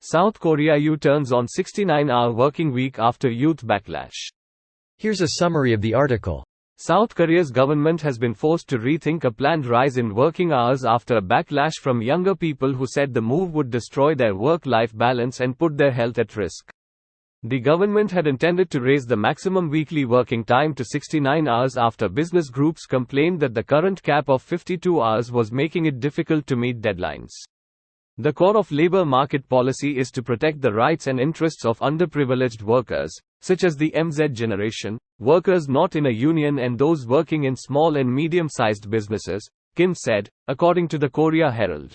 South Korea U-turns on 69-hour working week after youth backlash. Here's a summary of the article. South Korea's government has been forced to rethink a planned rise in working hours after a backlash from younger people who said the move would destroy their work-life balance and put their health at risk. The government had intended to raise the maximum weekly working time to 69 hours after business groups complained that the current cap of 52 hours was making it difficult to meet deadlines. The core of labor market policy is to protect the rights and interests of underprivileged workers, such as the MZ generation, workers not in a union and those working in small and medium-sized businesses, Kim said, according to the Korea Herald.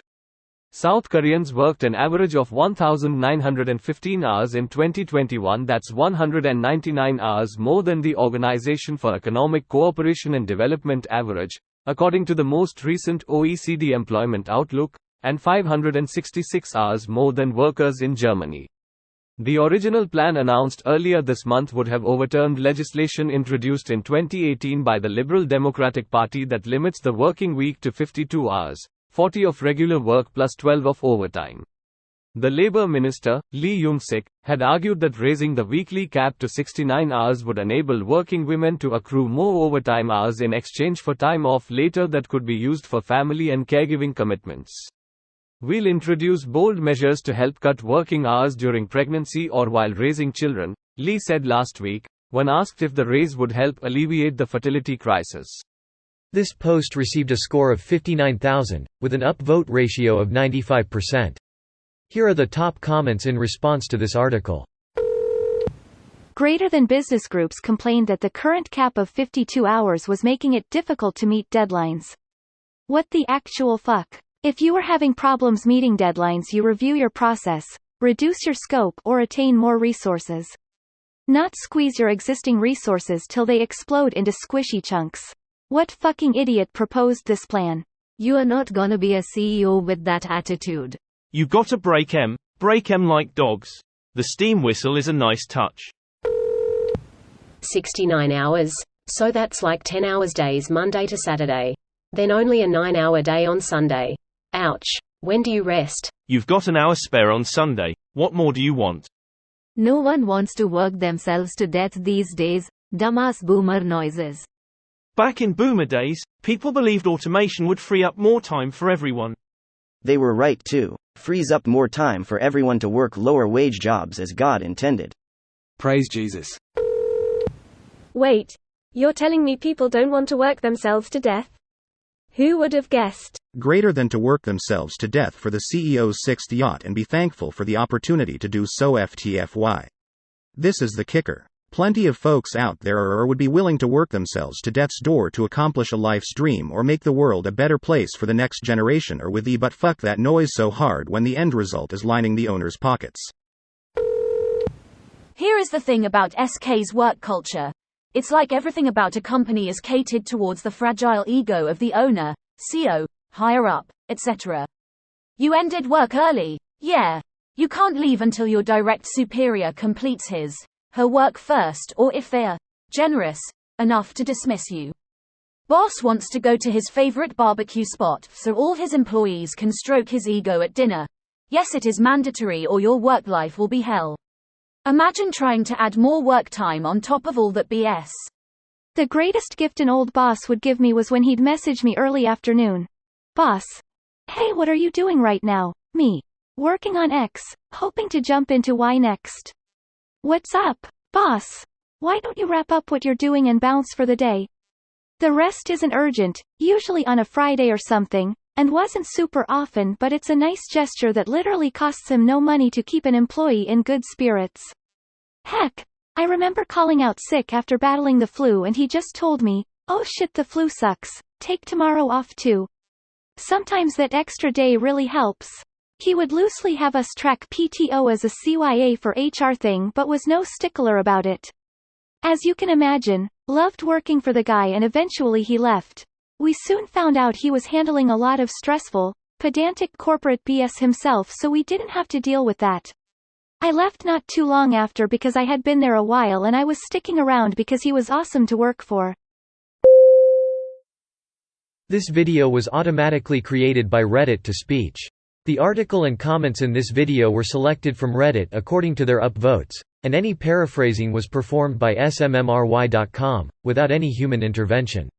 South Koreans worked an average of 1,915 hours in 2021. That's 199 hours more than the Organization for Economic Cooperation and Development average, according to the most recent OECD Employment Outlook, and 566 hours more than workers in Germany. The original plan announced earlier this month would have overturned legislation introduced in 2018 by the Liberal Democratic Party that limits the working week to 52 hours, 40 of regular work plus 12 of overtime. The Labour Minister, Lee Young-sik, had argued that raising the weekly cap to 69 hours would enable working women to accrue more overtime hours in exchange for time off later that could be used for family and caregiving commitments. "We'll introduce bold measures to help cut working hours during pregnancy or while raising children," Lee said last week, when asked if the raise would help alleviate the fertility crisis. This post received a score of 59,000, with an upvote ratio of 95%. Here are the top comments in response to this article. Greater than business groups complained that the current cap of 52 hours was making it difficult to meet deadlines. What the actual fuck? If you are having problems meeting deadlines, you review your process, reduce your scope or attain more resources. Not squeeze your existing resources till they explode into squishy chunks. What fucking idiot proposed this plan? You are not gonna be a CEO with that attitude. You gotta break 'em like dogs. The steam whistle is a nice touch. 69 hours. So that's like 10 hours days Monday to Saturday. Then only a 9-hour day on Sunday. Ouch. When do you rest? You've got an hour spare on Sunday. What more do you want? No one wants to work themselves to death these days. Dumbass boomer noises. Back in boomer days, people believed automation would free up more time for everyone. They were right too. Frees up more time for everyone to work lower wage jobs as God intended. Praise Jesus. Wait. You're telling me people don't want to work themselves to death? Who would have guessed? Greater than to work themselves to death for the CEO's sixth yacht and be thankful for the opportunity to do so. FTFY. This is the kicker. Plenty of folks out there are or would be willing to work themselves to death's door to accomplish a life's dream or make the world a better place for the next generation or with the but fuck that noise so hard when the end result is lining the owner's pockets. Here is the thing about SK's work culture. It's like everything about a company is catered towards the fragile ego of the owner, CEO, higher up, etc. You ended work early. Yeah. You can't leave until your direct superior completes her work first, or if they're generous enough to dismiss you. Boss wants to go to his favorite barbecue spot so all his employees can stroke his ego at dinner. Yes, it is mandatory or your work life will be hell. Imagine trying to add more work time on top of all that BS. The greatest gift an old boss would give me was when he'd message me early afternoon. Boss. Hey, what are you doing right now? Me. Working on X, hoping to jump into Y next. What's up, boss? Why don't you wrap up what you're doing and bounce for the day? The rest isn't urgent, usually on a Friday or something, and wasn't super often, but it's a nice gesture that literally costs him no money to keep an employee in good spirits. Heck, I remember calling out sick after battling the flu and he just told me, "Oh shit, the flu sucks, take tomorrow off too." Sometimes that extra day really helps. He would loosely have us track PTO as a CYA for HR thing but was no stickler about it. As you can imagine, loved working for the guy and eventually he left. We soon found out he was handling a lot of stressful, pedantic corporate BS himself, so we didn't have to deal with that. I left not too long after because I had been there a while and I was sticking around because he was awesome to work for. This video was automatically created by Reddit to speech. The article and comments in this video were selected from Reddit according to their upvotes, and any paraphrasing was performed by smmry.com, without any human intervention.